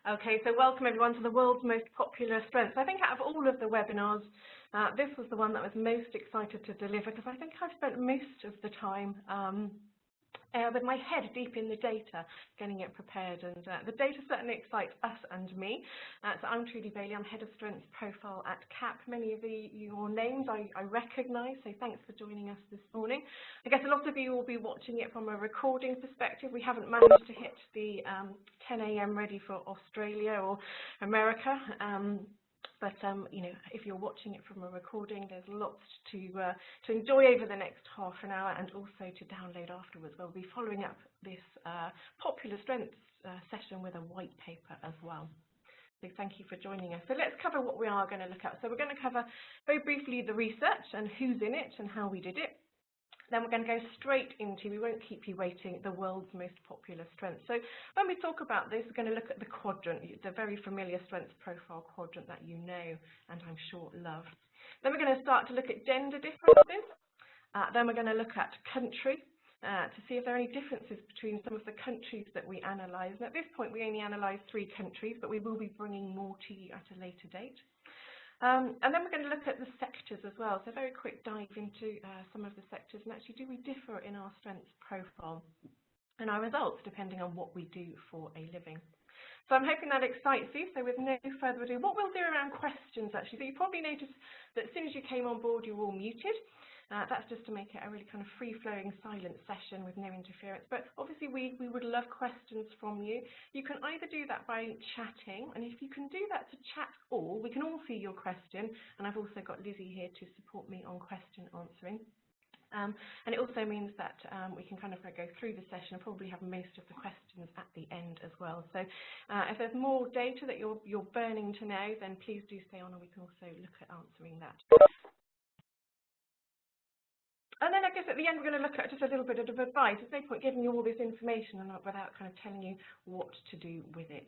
Okay, so welcome everyone to the world's most popular strengths. I think out of all of the webinars, this was the one that I was most excited to deliver because I think I've spent most of the time with my head deep in the data, getting it prepared, and the data certainly excites us and me. So I'm Trudy Bailey, I'm Head of Strengths Profile at CAP. Many of your names I recognise, so thanks for joining us this morning. I guess a lot of you will be watching it from a recording perspective. We haven't managed to hit the 10 a.m. ready for Australia or America. But you know, if you're watching it from a recording, there's lots to enjoy over the next half an hour, and also to download afterwards. We'll be following up this popular strengths session with a white paper as well. So thank you for joining us. So let's cover what we are going to look at. So we're going to cover very briefly the research and who's in it and how we did it. Then we're going to go straight into, we won't keep you waiting, the world's most popular strengths. So when we talk about this, we're going to look at the quadrant, the very familiar strengths profile quadrant that you know and I'm sure love. Then we're going to start to look at gender differences. Then we're going to look at country to see if there are any differences between some of the countries that we analyse. And at this point, we only analyse 3 countries, but we will be bringing more to you at a later date. And then we're going to look at the sectors as well, so a very quick dive into some of the sectors, and actually do we differ in our strengths profile and our results depending on what we do for a living. So I'm hoping that excites you. So with no further ado, what we'll do around questions actually, so you probably noticed that as soon as you came on board you were all muted. That's just to make it a really kind of free-flowing silent session with no interference. But obviously we would love questions from you. You can either do that by chatting, and if you can do that to chat all, we can all see your question. And I've also got Lizzie here to support me on question answering. And it also means that we can kind of go through the session and probably have most of the questions at the end as well. So if there's more data that you're burning to know, then please do stay on and we can also look at answering that. And then I guess at the end we're going to look at just a little bit of advice. There's no point giving you all this information without kind of telling you what to do with it.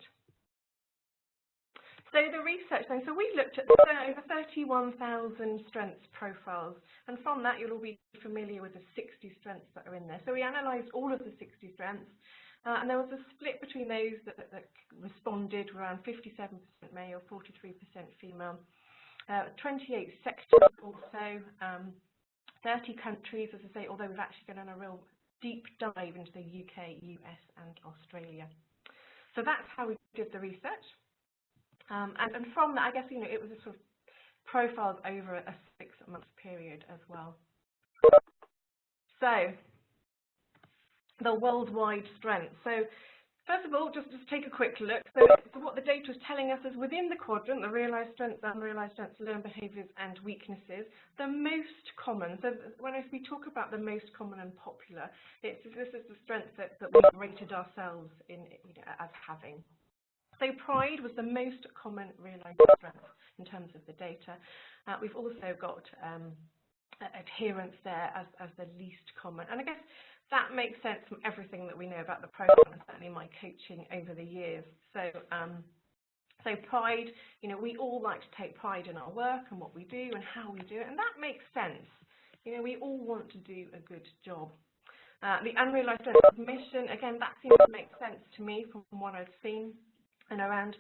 So the research then, so we looked at over 31,000 strengths profiles, and from that you'll all be familiar with the 60 strengths that are in there. So we analysed all of the 60 strengths, and there was a split between those that responded, around 57% male, 43% female, 28 sectors also, 30 countries, as I say, although we've actually gone on a real deep dive into the UK, US and Australia. So that's how we did the research. And from that, I guess, you know, it was a sort of profiles over a 6-month period as well. So the worldwide strength. So first of all, just take a quick look. So what the data is telling us is within the quadrant, the realised strengths, unrealised strengths, learned behaviours and weaknesses, the most common, so when we talk about the most common and popular, this is the strength that we've rated ourselves in, you know, as having. So pride was the most common realised strength in terms of the data. We've also got adherence there as the least common. And I guess that makes sense from everything that we know about the program, and certainly my coaching over the years. So, so pride, you know, we all like to take pride in our work and what we do and how we do it, and that makes sense. You know, we all want to do a good job. The unrealised strength of mission, again, that seems to make sense to me from what I've seen and around.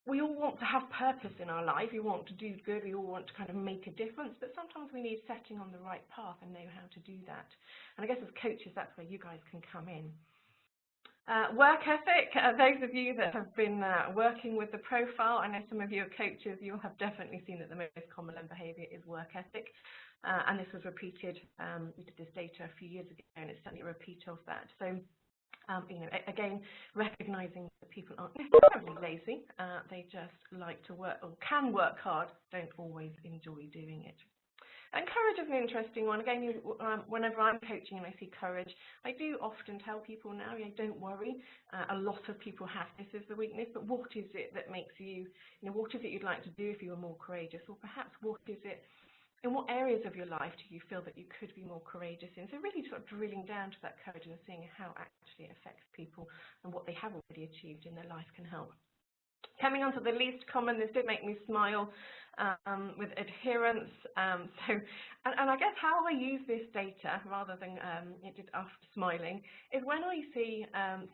We all want to have purpose in our life, we want to do good, we all want to kind of make a difference, but sometimes we need setting on the right path and know how to do that. And I guess as coaches, that's where you guys can come in. Work ethic, those of you that have been working with the profile, I know some of you are coaches, you'll have definitely seen that the most common learned behaviour is work ethic. And this was repeated, we did this data a few years ago, and it's certainly a repeat of that. So, you know, again, recognising that people aren't necessarily lazy, they just like to work or can work hard, don't always enjoy doing it. And courage is an interesting one. Again, whenever I'm coaching and I see courage, I do often tell people now, you know, don't worry. A lot of people have this as the weakness, but what is it that makes you, you know, what is it you'd like to do if you were more courageous? Or perhaps what is it, in what areas of your life do you feel that you could be more courageous in? So really sort of drilling down to that courage and seeing how actually it affects people and what they have already achieved in their life can help. Coming on to the least common, this did make me smile, with adherence. And I guess how I use this data, rather than it did after smiling, is when I see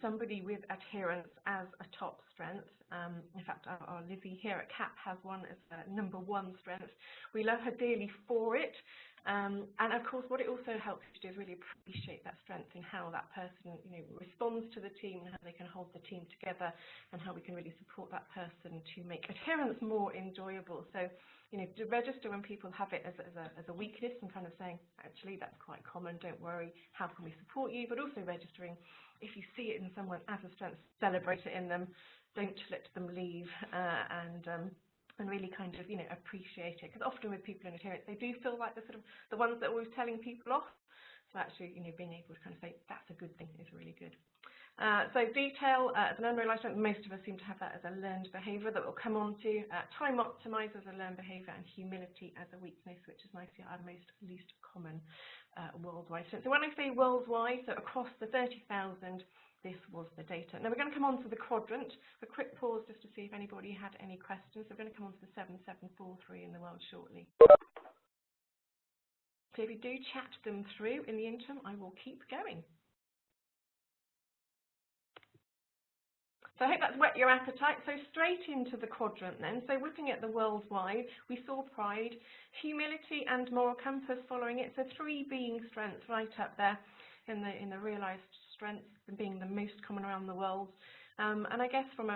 somebody with adherence as a top strength. In fact, our Lizzie here at CAP has one as a #1 strength. We love her dearly for it. And of course, what it also helps you to do is really appreciate that strength and how that person, responds to the team and how they can hold the team together and how we can really support that person to make adherence more enjoyable. So, to register when people have it as a weakness and kind of saying, actually, that's quite common, don't worry, how can we support you? But also registering, if you see it in someone as a strength, celebrate it in them, don't let them leave, and really kind of, appreciate it. Because often with people in adherence, they do feel like the ones that are always telling people off. So actually, being able to kind of say, that's a good thing is really good. So detail, as an unrealised strength, most of us seem to have that as a learned behaviour that we'll come on to. Time optimised as a learned behaviour, and humility as a weakness, which is nicely our least common worldwide strength. So when I say worldwide, so across the 30,000, this was the data. Now we're going to come on to the quadrant. A quick pause just to see if anybody had any questions. So we're going to come on to the 7743 in the world shortly. So if you do chat them through in the interim, I will keep going. So I hope that's whet your appetite. So straight into the quadrant then. So looking at the worldwide, we saw pride, humility and moral compass following it. So 3 being strengths right up there in the realised strengths being the most common around the world. And I guess from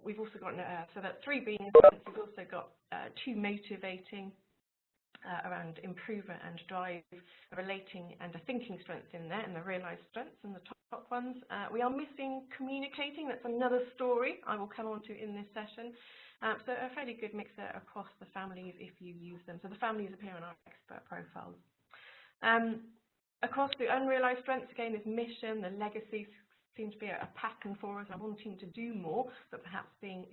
we've also got, so that 3 being strengths, we've also got 2 motivating, around improver and drive, relating and a thinking strength in there, and the realised strengths and the top ones. We are missing communicating. That's another story I will come on to in this session. So a fairly good mix there across the families if you use them. So the families appear in our expert profiles. Across the unrealised strengths, again, this mission, the legacy seems to be a pattern for us, wanting to do more, but perhaps being,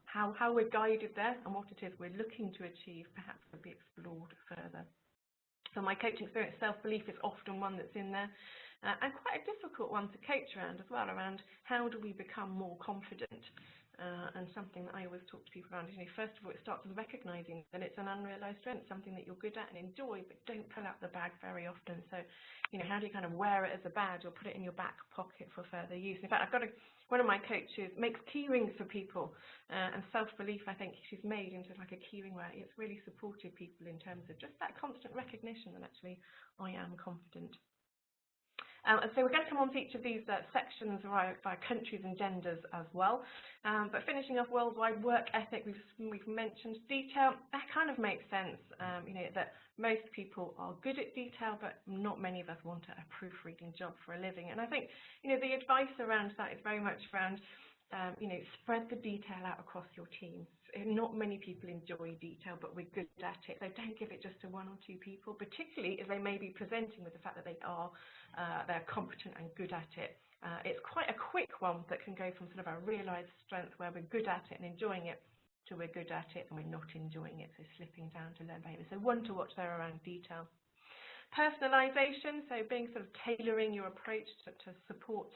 how we're guided there and what it is we're looking to achieve perhaps could be explored further. So my coaching experience, self-belief is often one that's in there, and quite a difficult one to coach around as well, around how do we become more confident. And something that I always talk to people around is, first of all, it starts with recognising that it's an unrealised strength, something that you're good at and enjoy, but don't pull out the bag very often. So, how do you kind of wear it as a badge or put it in your back pocket for further use? In fact, I've got one of my coaches makes key rings for people, and self-belief, I think she's made into like a key ring where it's really supported people in terms of just that constant recognition that actually I am confident. And so we're going to come on to each of these sections by countries and genders as well. But finishing off worldwide work ethic, we've mentioned detail. That kind of makes sense, that most people are good at detail, but not many of us want a proofreading job for a living. And I think, the advice around that is very much around, spread the detail out across your team. Not many people enjoy detail, but we're good at it. So don't give it just to 1 or 2 people, particularly if they may be presenting with the fact that they're competent and good at it. It's quite a quick one that can go from sort of a realised strength where we're good at it and enjoying it to we're good at it and we're not enjoying it, so slipping down to learn behaviour. So one to watch there around detail. Personalisation, so being sort of tailoring your approach to support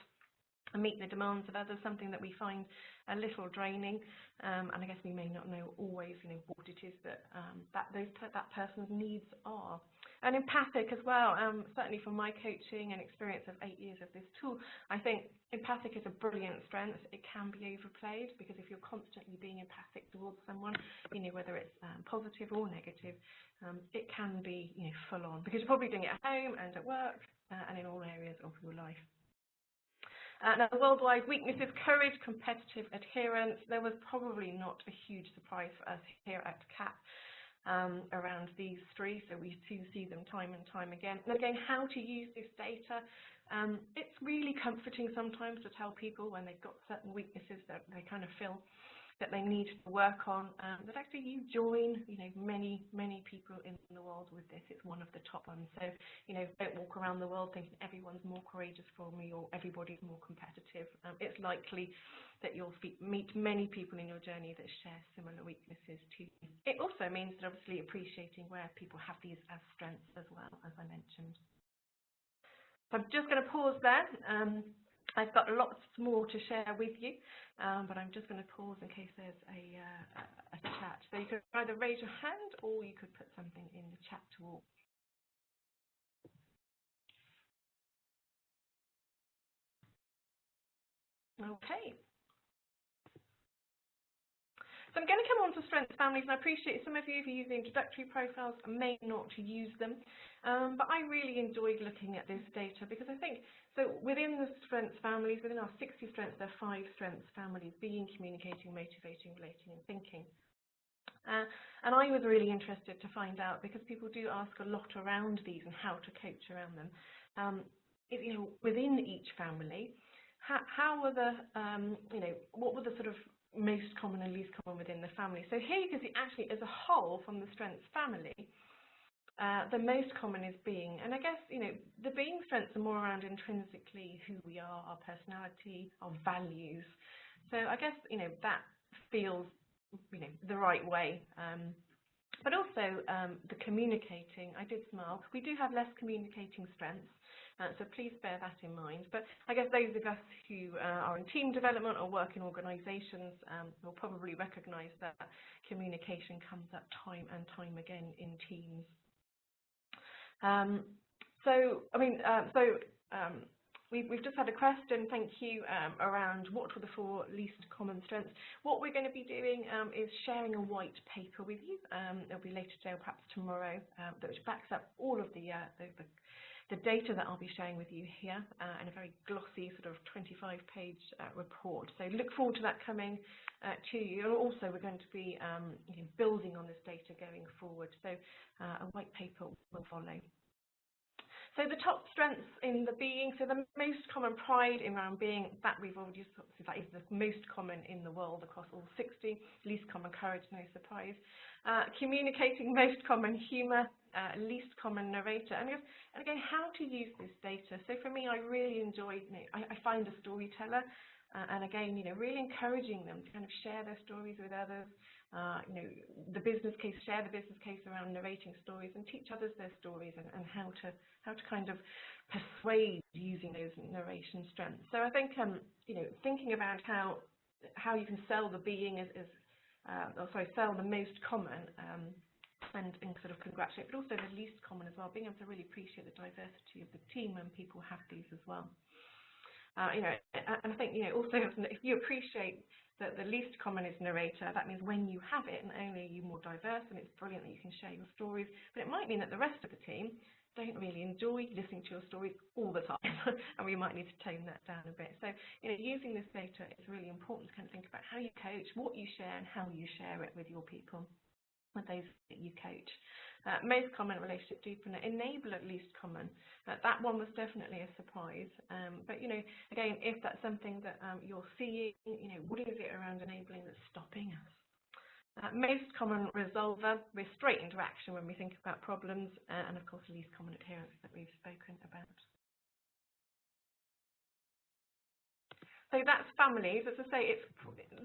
and meet the demands of others, something that we find a little draining, and I guess we may not know always, what it is that that person's needs are. And empathic as well, certainly from my coaching and experience of 8 years of this tool, I think empathic is a brilliant strength. It can be overplayed because if you're constantly being empathic towards someone, whether it's positive or negative, it can be full on because you're probably doing it at home and at work and in all areas of your life. Now, worldwide weaknesses, courage, competitive adherence. There was probably not a huge surprise for us here at CAP around these 3, so we do see them time and time again. And again, how to use this data. It's really comforting sometimes to tell people when they've got certain weaknesses that they kind of feel that they need to work on, that actually you join, many people in the world with this. It's one of the top ones. So, don't walk around the world thinking everyone's more courageous for me or everybody's more competitive. It's likely that you'll meet many people in your journey that share similar weaknesses to you. It also means that obviously appreciating where people have these as strengths as well, as I mentioned. So I'm just going to pause there. I've got lots more to share with you, but I'm just going to pause in case there's a chat. So you could either raise your hand or you could put something in the chat to all. Okay. So I'm going to come on to strengths families, and I appreciate some of you who use the introductory profiles may not use them, but I really enjoyed looking at this data because I think, so within the strengths families, within our 60 strengths, there are 5 strengths families: being, communicating, motivating, relating, and thinking. And I was really interested to find out, because people do ask a lot around these and how to coach around them. Within each family, how were the, what were the sort of most common and least common within the family? So here you can see actually as a whole from the strengths family, the most common is being. And I guess, the being strengths are more around intrinsically who we are, our personality, our values. So I guess, that feels, the right way. But also the communicating, I did smile. We do have less communicating strengths, so please bear that in mind. But I guess those of us who are in team development or work in organisations will probably recognise that communication comes up time and time again in teams. We've just had a question, thank you, around what were the 4 least common strengths. What we're going to be doing is sharing a white paper with you. It'll be later today or perhaps tomorrow, which backs up all of the data that I'll be sharing with you here in a very glossy sort of 25-page report. So look forward to that coming to you. And also we're going to be building on this data going forward. So a white paper will follow. So the top strengths in the being, so the most common pride around being, that we've already sort of, that is the most common in the world across all 60, least common courage, no surprise. Communicating, most common humour, least common narrator. And again, how to use this data. So for me, I really enjoy, I find a storyteller, and again, really encouraging them to kind of share their stories with others. The business case, share the business case around narrating stories, and teach others their stories and how to kind of persuade using those narration strengths. So I think thinking about how you can sell the being sell the most common and sort of congratulate, but also the least common as well. Being able to really appreciate the diversity of the team when people have these as well. And I think also if you appreciate that the least common is narrator, that means when you have it, not only are you more diverse, and it's brilliant that you can share your stories, but it might mean that the rest of the team don't really enjoy listening to your stories all the time, and we might need to tone that down a bit. So, using this data is really important to kind of think about how you coach, what you share, and how you share it with your people, with those that you coach. Most common relationship deepener, enabler, least common. That one was definitely a surprise. But again, if that's something that you're seeing, what is it around enabling that's stopping us? Most common resolver, we're straight into action when we think about problems, and of course least common adherence that we've spoken about. So that's families. As I say, it's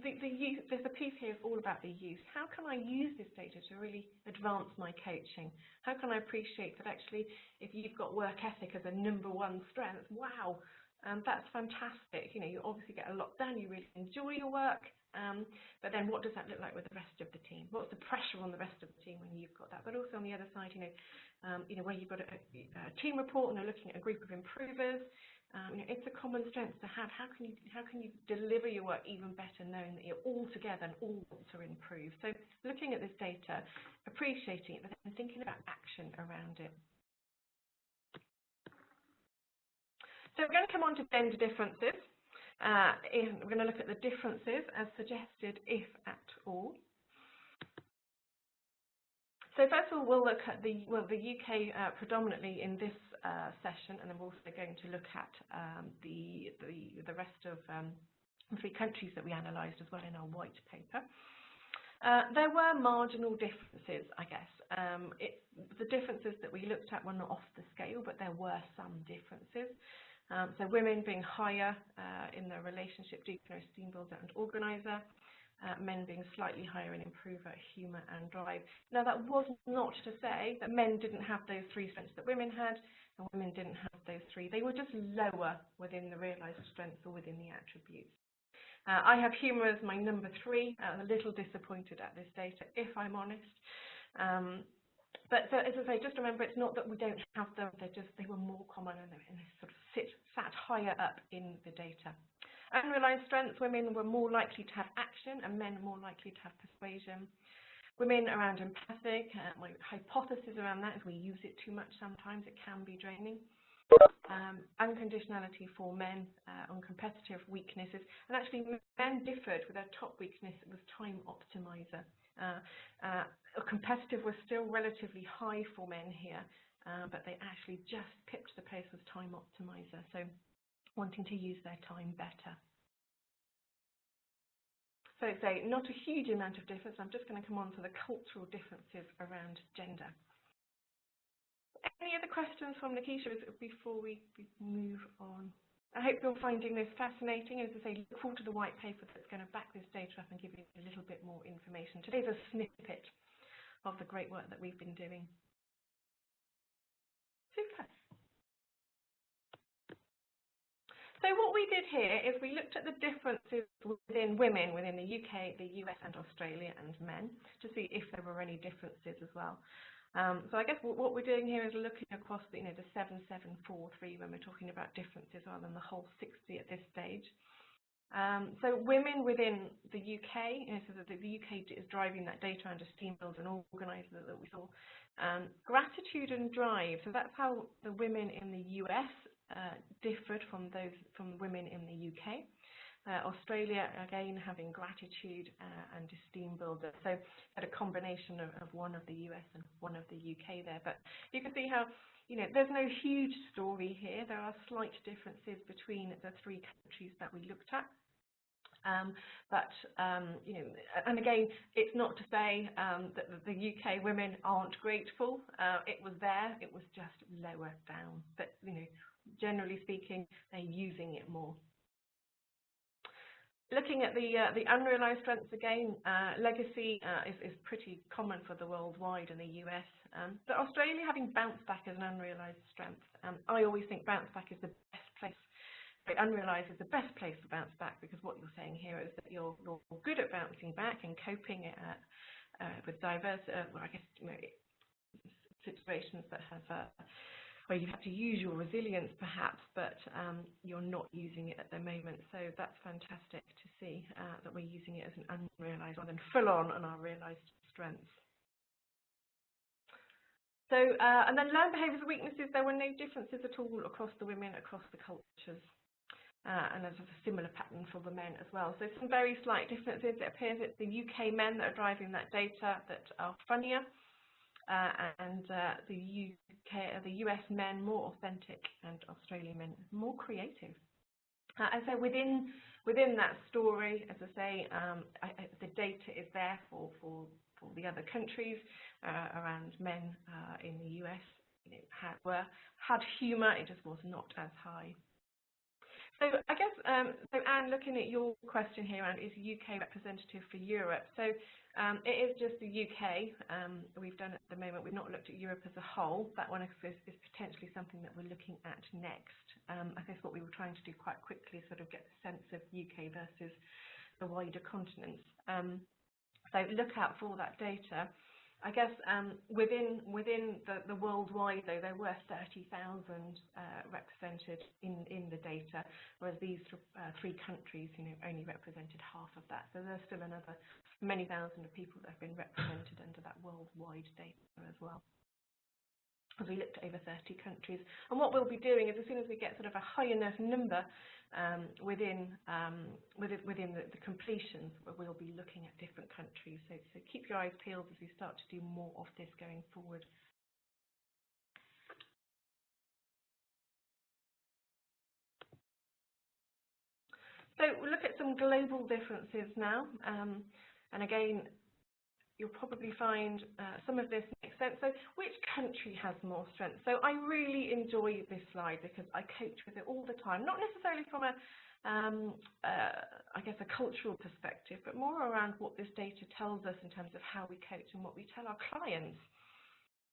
the use. There's a piece here all about the use. How can I use this data to really advance my coaching? How can I appreciate that actually, if you've got work ethic as a #1 strength, wow, that's fantastic. You obviously get a lot done. You really enjoy your work. But then what does that look like with the rest of the team? What's the pressure on the rest of the team when you've got that? But also on the other side, where you've got a team report and they're looking at a group of improvers. It's a common strength to have. How can you deliver your work even better, knowing that you're all together and all want to improve? So looking at this data, appreciating it, but then thinking about action around it. So we're going to come on to gender differences. We're going to look at the differences as suggested, if at all. So first of all, we'll look at the UK predominantly in this session, and then we're also going to look at the rest of the 3 countries that we analysed as well in our white paper. There were marginal differences, I guess. The differences that we looked at were not off the scale, but there were some differences. So women being higher in their relationship, deepener, esteem builder and organiser. Men being slightly higher in improver, humour and drive. Now that was not to say that men didn't have those 3 strengths that women had, and women didn't have those three. They were just lower within the realised strengths or within the attributes. I have humour as my number 3. I'm a little disappointed at this data, if I'm honest. But so, as I say, just remember, it's not that we don't have them, they were more common and they sort of sat higher up in the data. Unrealised strengths, women were more likely to have action and men more likely to have persuasion. Women around empathic, my hypothesis around that is we use it too much sometimes, it can be draining. Unconditionality for men on competitive weaknesses, and actually men differed with their top weakness was time optimizer. Competitive was still relatively high for men here, but they actually just pipped the pace with time optimizer, so wanting to use their time better. So it's not a huge amount of difference. I'm just going to come on to the cultural differences around gender. Any other questions from Nikisha before we move on? I hope you're finding this fascinating. As I say, look forward to the white paper that's going to back this data up and give you a little bit more information. Today's a snippet of the great work that we've been doing. Super. So what we did here is we looked at the differences within women within the UK, the US and Australia and men to see if there were any differences as well. So I guess what we're doing here is looking across the 7743 when we're talking about differences rather than the whole 60 at this stage. So women within the UK, so that the UK is driving that data around esteem build and organiser that we saw. Gratitude and drive, so that's how the women in the US differed from women in the UK. Australia, again, having gratitude and esteem builder. So had a combination of one of the US and one of the UK there. But you can see how, there's no huge story here. There are slight differences between the 3 countries that we looked at. And again, it's not to say that the UK women aren't grateful. It was there, it was just lower down. But, generally speaking, they're using it more. Looking at the unrealised strengths again, legacy is pretty common for the worldwide and the US. But Australia having bounce back as an unrealised strength. I always think bounce back is the best place. Unrealised is the best place for bounce back because what you're saying here is that you're good at bouncing back and coping with diverse, situations that have where you have to use your resilience perhaps, but you're not using it at the moment. So that's fantastic to see that we're using it as an unrealised rather than full on our realised strengths. So, and then learned behaviours and weaknesses, there were no differences at all across the women, across the cultures. And there's a similar pattern for the men as well. So some very slight differences. It appears it's the UK men that are driving that data that are funnier. And the US men more authentic and Australian men more creative. And so within that story, as I say, the data is there for the other countries around men in the US. Had humour, it just was not as high. So I guess, so Anne, looking at your question here, Anne, is UK representative for Europe? So it is just the UK we've done at the moment. We've not looked at Europe as a whole. That one is potentially something that we're looking at next. I guess what we were trying to do quite quickly is sort of get a sense of UK versus the wider continents. So look out for that data. I guess within the worldwide, though, there were 30,000 represented in the data, whereas these 3 countries, only represented half of that. So there's still another many thousand of people that have been represented under that worldwide data as well. As we looked at over 30 countries, and what we'll be doing is, as soon as we get sort of a high enough number within the completions, we'll be looking at different countries. So keep your eyes peeled as we start to do more of this going forward. So we'll look at some global differences now, and again, you'll probably find some of this makes sense. So which country has more strength? So I really enjoy this slide because I coach with it all the time, not necessarily from I guess a cultural perspective, but more around what this data tells us in terms of how we coach and what we tell our clients.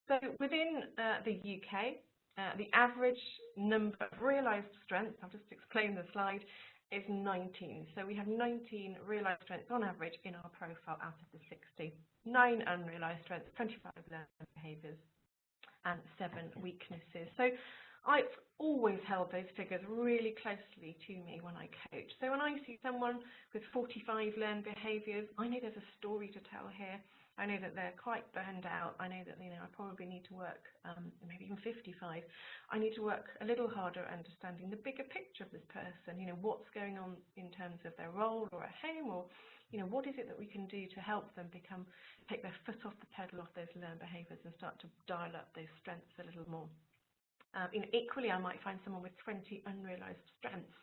So within the UK, The average number of realised strengths, I'll just explain the slide, is 19. So we have 19 realised strengths on average in our profile out of the 60. 9 unrealised strengths, 25 learned behaviours, and 7 weaknesses. So I've always held those figures really closely to me when I coach. So when I see someone with 45 learned behaviours, I know there's a story to tell here. I know that they're quite burned out. I know that I probably need to work, maybe even 55. I need to work a little harder understanding the bigger picture of this person. What's going on in terms of their role or at home, or what is it that we can do to help them take their foot off the pedal of those learned behaviours and start to dial up those strengths a little more. Equally, I might find someone with 20 unrealised strengths,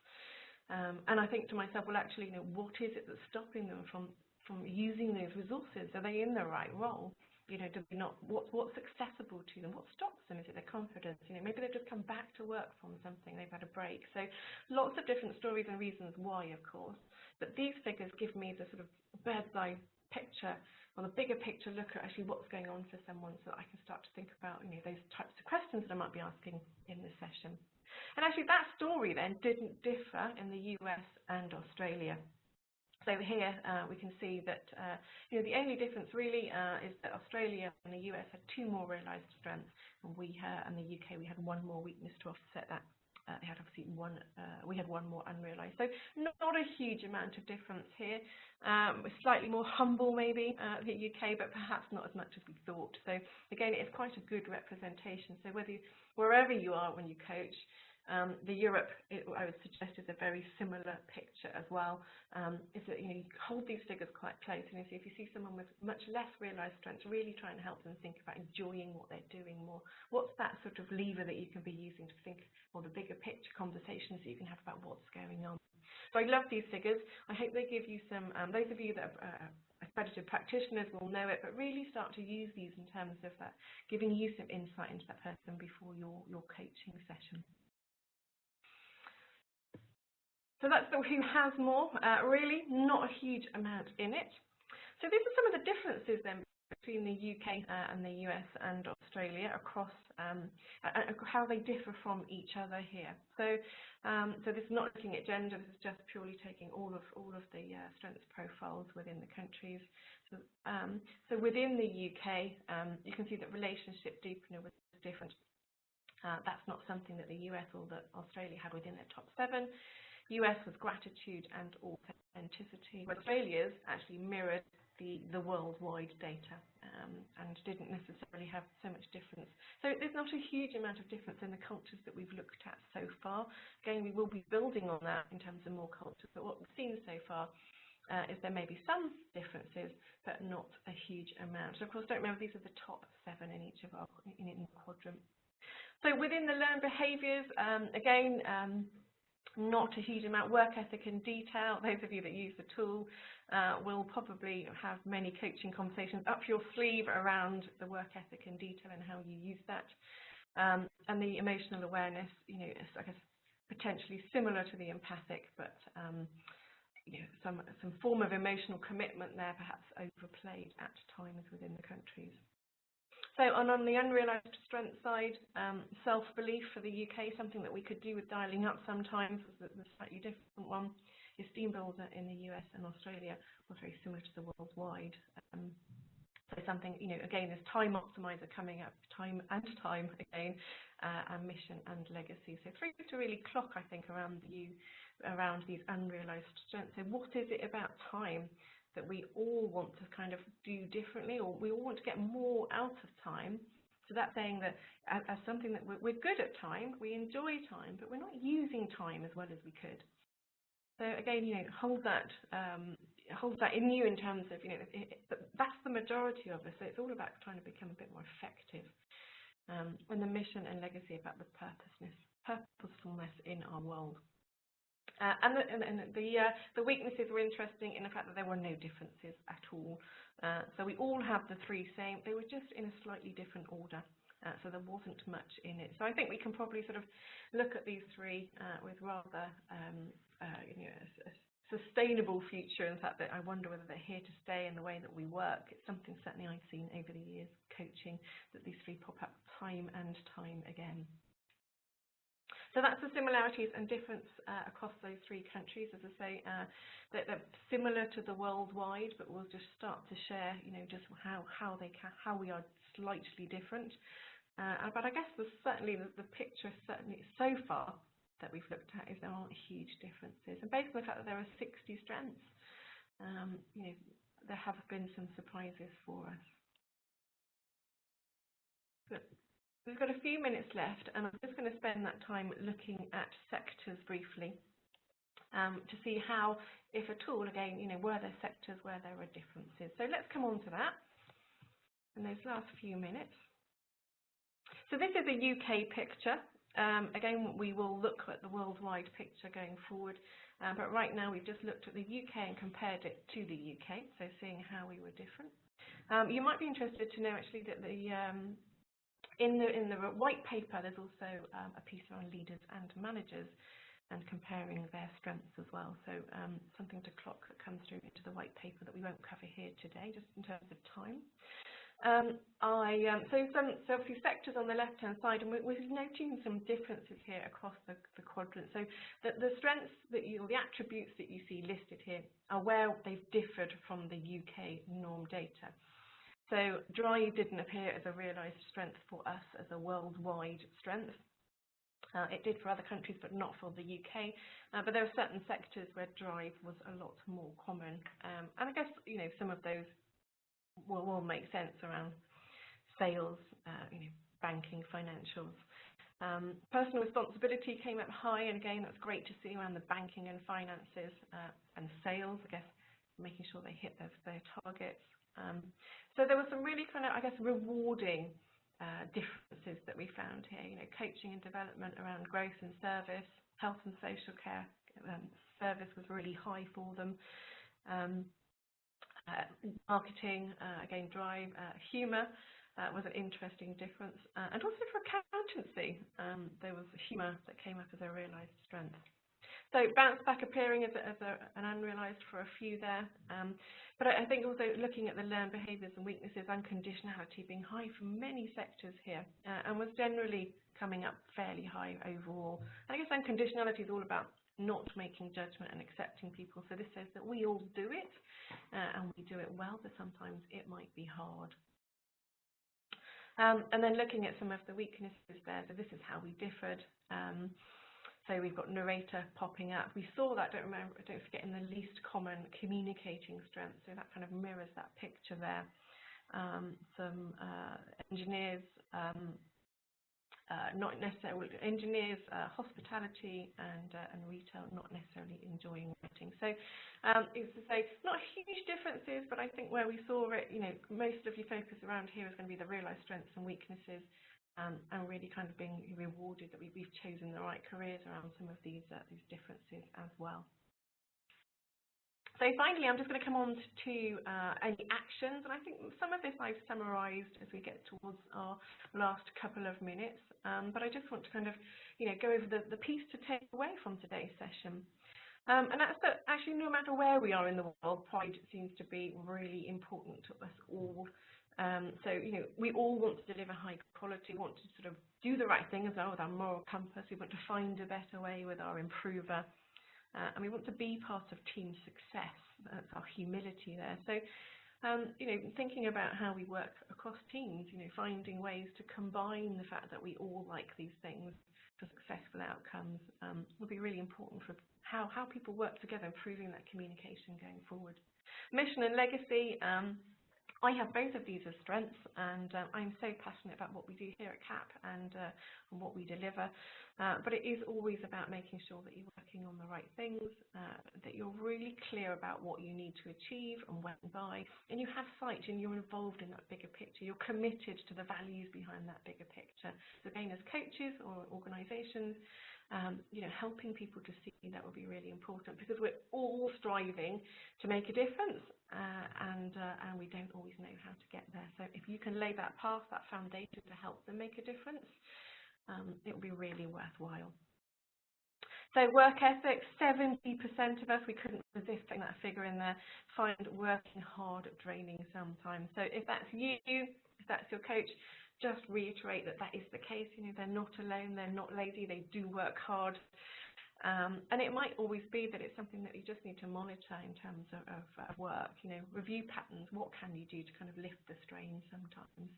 and I think to myself, well, actually, what is it that's stopping them from using those resources? Are they in the right role? Do they not? What's accessible to them? What stops them? Is it their confidence? Maybe they've just come back to work from something. They've had a break. So lots of different stories and reasons why, of course. But these figures give me the sort of bird's eye picture, or the bigger picture look at actually what's going on for someone, so that I can start to think about those types of questions that I might be asking in this session. And actually that story then didn't differ in the US and Australia. So here we can see that the only difference really is that Australia and the US had 2 more realised strengths, and we and the UK we had 1 more weakness to offset that. They had obviously we had 1 more unrealised. So not a huge amount of difference here. We're slightly more humble maybe the UK, but perhaps not as much as we thought. So again, it's quite a good representation. So wherever you are when you coach, the Europe, I would suggest, is a very similar picture as well. Is that you hold these figures quite close, and if you see someone with much less realised strengths, really try and help them think about enjoying what they're doing more. What's that sort of lever that you can be using to think, or the bigger picture conversations that you can have about what's going on? So I love these figures. I hope they give you some. Those of you that are accredited practitioners will know it, but really start to use these in terms of giving you some insight into that person before your coaching session. So that's the who has more, really not a huge amount in it. So these are some of the differences then between the UK and the US and Australia across how they differ from each other here. So this is not looking at gender, this is just purely taking all of the strengths profiles within the countries. So within the UK, you can see that relationship deepener was different. That's not something that the US or that Australia had within their top 7. US was gratitude and authenticity, where Australia's actually mirrored the worldwide data and didn't necessarily have so much difference. So there's not a huge amount of difference in the cultures that we've looked at so far. Again, we will be building on that in terms of more cultures, but what we've seen so far is there may be some differences, but not a huge amount. So of course, don't remember, these are the top 7 in each of our in the quadrant. So within the learned behaviours, again, not a huge amount. Work ethic and detail. Those of you that use the tool will probably have many coaching conversations up your sleeve around the work ethic and detail and how you use that. And the emotional awareness, is, I guess, potentially similar to the empathic, but some form of emotional commitment there, perhaps overplayed at times within the countries. So on the unrealised strength side, self-belief for the UK, something that we could do with dialing up sometimes, was the slightly different one. Esteem builder in the US and Australia was very similar to the worldwide. So something, again, there's time optimizer coming up, time again, and mission and legacy. So three to really clock, I think, around these unrealised strengths. So what is it about time that we all want to kind of do differently, or we all want to get more out of time? So that's saying that as something that we're good at time, we enjoy time, but we're not using time as well as we could. So again, hold that in you in terms of, that's the majority of us. So it's all about trying to become a bit more effective. And the mission and legacy about the purposefulness in our world. And the weaknesses were interesting in the fact that there were no differences at all. So we all have the three same. They were just in a slightly different order. So there wasn't much in it. So I think we can probably sort of look at these three with rather a sustainable future. In fact, that I wonder whether they're here to stay in the way that we work. It's something certainly I've seen over the years coaching, that these three pop up time and time again. So that's the similarities and difference across those 3 countries. As I say, they're similar to the worldwide, but we'll just start to share, just how we are slightly different. But I guess certainly the picture certainly so far that we've looked at is there aren't huge differences, and based on the fact that there are 60 strengths, there have been some surprises for us. But we've got a few minutes left, and I'm just going to spend that time looking at sectors briefly to see how, if at all, again, were there sectors where there were differences. So let's come on to that in those last few minutes. So this is a UK picture. Again, we will look at the worldwide picture going forward, but right now we've just looked at the UK and compared it to the UK, so seeing how we were different. You might be interested to know actually that in the white paper there's also a piece around leaders and managers and comparing their strengths as well. So something to clock that comes through into the white paper that we won't cover here today, just in terms of time. So obviously sectors on the left-hand side, and we're noting some differences here across the quadrant. So the strengths the attributes that you see listed here are where they've differed from the UK norm data. So drive didn't appear as a realised strength for us as a worldwide strength. It did for other countries, but not for the UK. But there are certain sectors where drive was a lot more common, and I guess some of those will make sense around sales, banking, financials. Personal responsibility came up high, and again, that's great to see around the banking and finances and sales, I guess, making sure they hit their targets. So there were some really kind of, I guess, rewarding differences that we found here. Coaching and development around growth and service, health and social care service was really high for them. Marketing, again, drive, humour was an interesting difference, and also for accountancy, there was humour that came up as a realised strength. So bounce back appearing as an unrealised for a few there, but I think also looking at the learned behaviours and weaknesses, unconditionality being high for many sectors here, and was generally coming up fairly high overall. And I guess unconditionality is all about not making judgment and accepting people. So this says that we all do it, and we do it well, but sometimes it might be hard. And then looking at some of the weaknesses there, so this is how we differed. So we've got narrator popping up. We saw that, don't forget, in the least common communicating strength, so that kind of mirrors that picture there. Some engineers, not necessarily engineers, hospitality and retail not necessarily enjoying writing. So it's to say not huge differences, but I think where we saw it, most of your focus around here is going to be the realised strengths and weaknesses, and really kind of being rewarded that we've chosen the right careers around some of these differences as well. So finally, I'm just going to come on to any actions, and I think some of this I've summarised as we get towards our last couple of minutes, but I just want to kind of, go over the piece to take away from today's session. And that's that actually no matter where we are in the world, pride seems to be really important to us all. So, we all want to deliver high quality, want to sort of do the right thing as well with our moral compass. We want to find a better way with our improver. And we want to be part of team success. That's our humility there. So, thinking about how we work across teams, finding ways to combine the fact that we all like these things for successful outcomes will be really important for how people work together, improving that communication going forward. Mission and legacy. I have both of these as strengths, and I'm so passionate about what we do here at CAP and what we deliver. But it is always about making sure that you're working on the right things, that you're really clear about what you need to achieve and when by, and you have sight and you're involved in that bigger picture. You're committed to the values behind that bigger picture. So again, as coaches or organisations, helping people to see that will be really important, because we're all striving to make a difference, and we don't always know how to get there. So if you can lay that path, that foundation to help them make a difference, it will be really worthwhile. So work ethic, 70% of us, we couldn't resist putting that figure in there, find working hard draining sometimes. So if that's you, if that's your coach, just reiterate that that is the case. You know, they're not alone, they're not lazy, they do work hard. And it might always be that it's something that you just need to monitor in terms of work, you know, review patterns, what can you do to kind of lift the strain sometimes.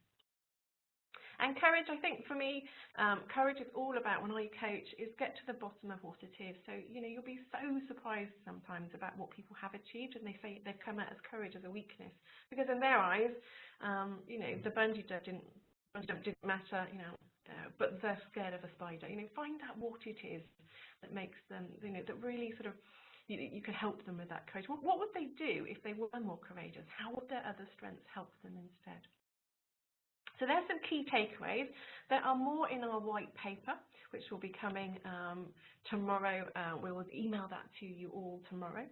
And courage, I think for me, courage is all about, when I coach, is get to the bottom of what it is. So, you know, you'll be so surprised sometimes about what people have achieved, and they say they've come out as courage as a weakness. Because in their eyes, you know, the bungee jump didn't matter, you know, but they're scared of a spider. You know, find out what it is that makes them, you know, that really sort of, you can help them with that courage. What would they do if they were more courageous? How would their other strengths help them instead? So there's some key takeaways. There are more in our white paper, which will be coming tomorrow. We will email that to you all tomorrow.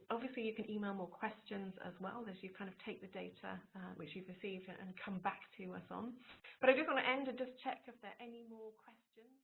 Obviously, you can email more questions as well as you kind of take the data which you've received and come back to us on. But I just want to end and just check if there are any more questions.